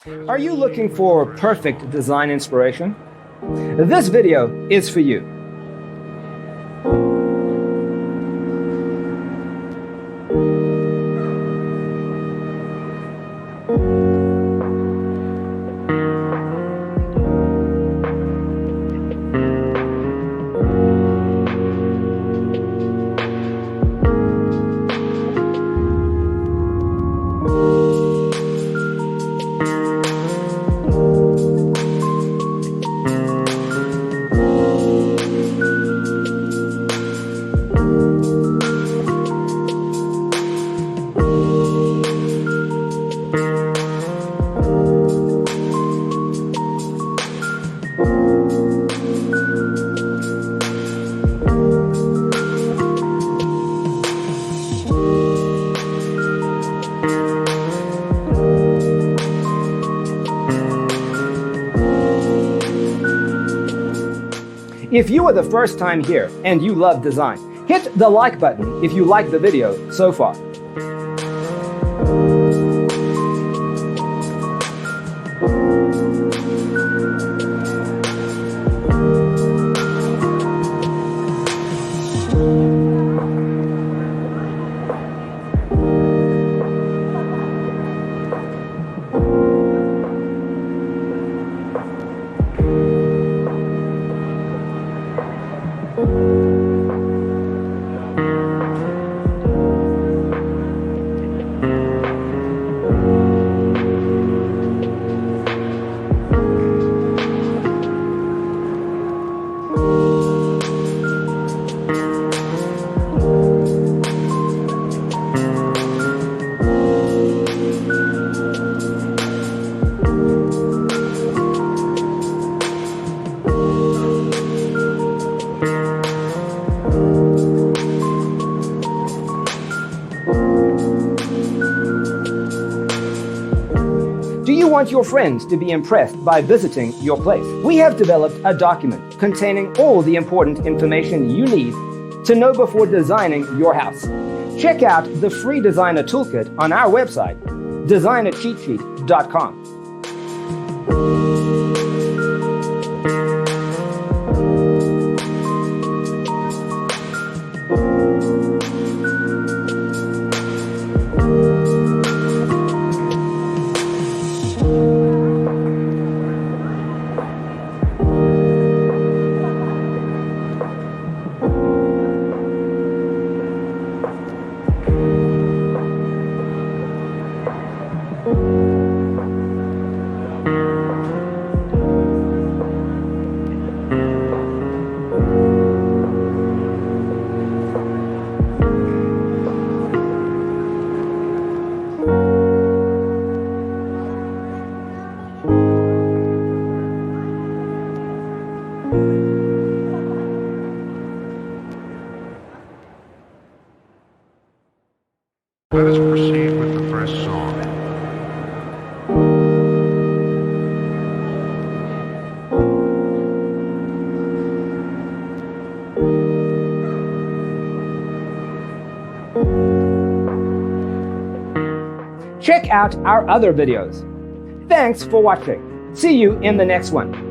Are you looking for perfect design inspiration? This video is for you. If you are the first time here and you love design, hit the like button if you like the video so far. Do you want your friends to be impressed by visiting your place? We have developed a document containing all the important information you need to know before designing your house. Check out the free designer toolkit on our website, designercheatsheet.com. Let us proceed with the first song. Check out our other videos. Thanks for watching. See you in the next one.